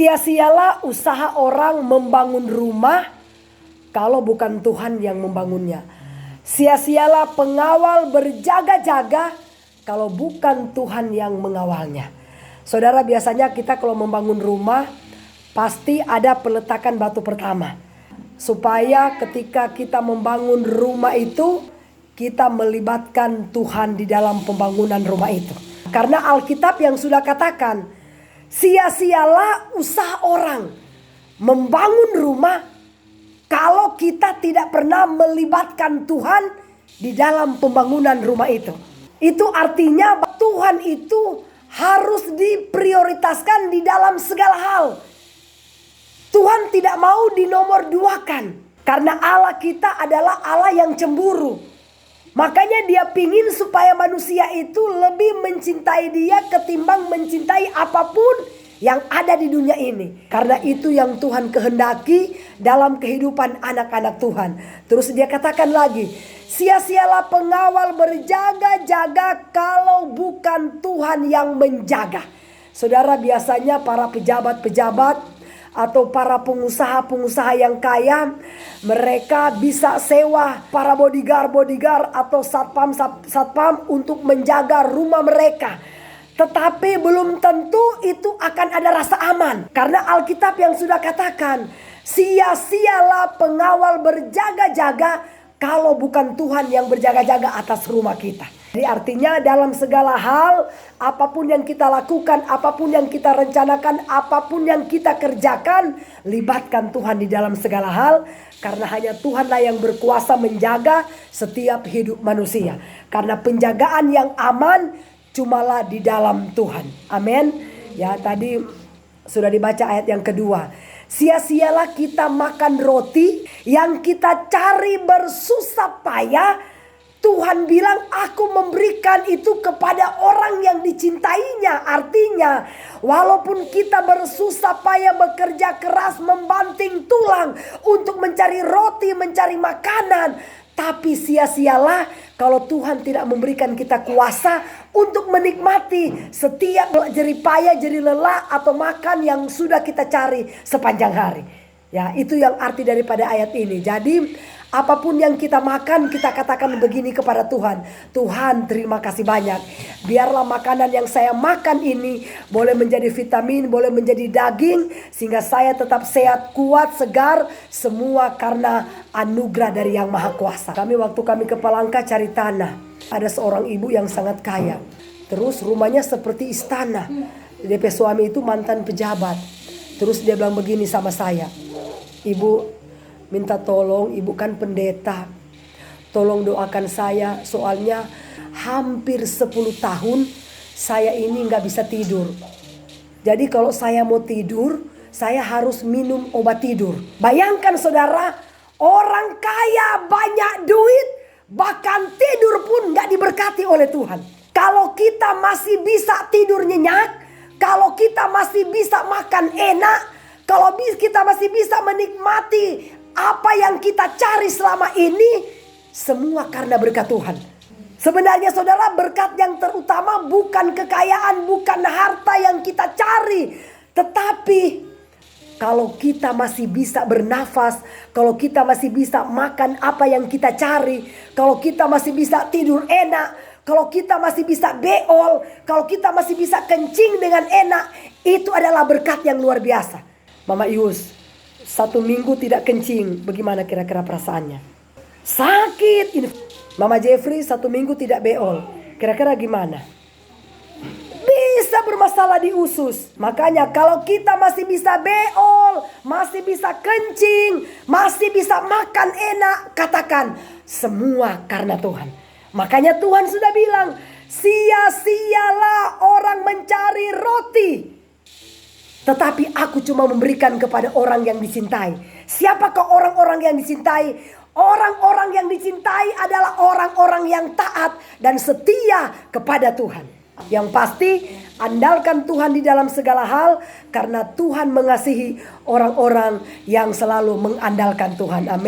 Sia-sialah usaha orang membangun rumah kalau bukan Tuhan yang membangunnya. Sia-sialah pengawal berjaga-jaga kalau bukan Tuhan yang mengawalnya. Saudara, biasanya kita kalau membangun rumah pasti ada peletakan batu pertama. Supaya ketika kita membangun rumah itu, kita melibatkan Tuhan di dalam pembangunan rumah itu. Karena Alkitab yang sudah katakan, sia-sialah usaha orang membangun rumah kalau kita tidak pernah melibatkan Tuhan di dalam pembangunan rumah itu. Itu artinya Tuhan itu harus diprioritaskan di dalam segala hal. Tuhan tidak mau dinomorduakan. Karena Allah kita adalah Allah yang cemburu. Makanya dia pingin supaya manusia itu lebih mencintai dia ketimbang mencintai apapun yang ada di dunia ini. Karena itu yang Tuhan kehendaki dalam kehidupan anak-anak Tuhan. Terus dia katakan lagi, sia-sialah pengawal berjaga-jaga kalau bukan Tuhan yang menjaga. Saudara, biasanya para pejabat-pejabat atau para pengusaha-pengusaha yang kaya, mereka bisa sewa para bodyguard atau satpam untuk menjaga rumah mereka. Tetapi belum tentu itu akan ada rasa aman. Karena Alkitab yang sudah katakan, sia-sialah pengawal berjaga-jaga kalau bukan Tuhan yang berjaga-jaga atas rumah kita. Jadi artinya dalam segala hal, apapun yang kita lakukan, apapun yang kita rencanakan, apapun yang kita kerjakan, libatkan Tuhan di dalam segala hal. Karena hanya Tuhanlah yang berkuasa menjaga setiap hidup manusia. Karena penjagaan yang aman cumalah di dalam Tuhan. Amin. Ya, tadi sudah dibaca ayat yang kedua. Sia-sialah kita makan roti yang kita cari bersusah payah. Tuhan bilang, aku memberikan itu kepada orang yang dicintainya. Artinya, walaupun kita bersusah payah bekerja keras membanting tulang untuk mencari roti, mencari makanan, tapi sia-sialah kalau Tuhan tidak memberikan kita kuasa untuk menikmati setiap jerih payah, jerih lelah atau makan yang sudah kita cari sepanjang hari. Ya, itu yang arti daripada ayat ini. Jadi apapun yang kita makan, kita katakan begini kepada Tuhan. Tuhan, terima kasih banyak. Biarlah makanan yang saya makan ini boleh menjadi vitamin, boleh menjadi daging, sehingga saya tetap sehat, kuat, segar. Semua karena anugerah dari Yang Maha Kuasa. Waktu kami ke Palangka cari tanah, ada seorang ibu yang sangat kaya. Terus rumahnya seperti istana. DP suami itu mantan pejabat. Terus dia bilang begini sama saya, ibu, minta tolong, ibu kan pendeta, tolong doakan saya, soalnya hampir 10 tahun saya ini gak bisa tidur. Jadi kalau saya mau tidur, saya harus minum obat tidur. Bayangkan saudara, orang kaya banyak duit, bahkan tidur pun gak diberkati oleh Tuhan. Kalau kita masih bisa tidur nyenyak, kalau kita masih bisa makan enak, kalau kita masih bisa menikmati apa yang kita cari selama ini, semua karena berkat Tuhan. Sebenarnya saudara, berkat yang terutama bukan kekayaan, bukan harta yang kita cari. Tetapi kalau kita masih bisa bernafas, kalau kita masih bisa makan apa yang kita cari, kalau kita masih bisa tidur enak, kalau kita masih bisa beol, kalau kita masih bisa kencing dengan enak, itu adalah berkat yang luar biasa. Mama Ius 1 minggu tidak kencing, bagaimana kira-kira perasaannya? Sakit. Mama Jeffrey 1 minggu tidak beol, kira-kira gimana? Bisa bermasalah di usus. Makanya kalau kita masih bisa beol, masih bisa kencing, masih bisa makan enak, katakan semua karena Tuhan. Makanya Tuhan sudah bilang, sia-sialah orang mencari roti, tetapi aku cuma memberikan kepada orang yang dicintai. Siapakah orang-orang yang dicintai? Orang-orang yang dicintai adalah orang-orang yang taat dan setia kepada Tuhan. Yang pasti, andalkan Tuhan di dalam segala hal, karena Tuhan mengasihi orang-orang yang selalu mengandalkan Tuhan. Amin.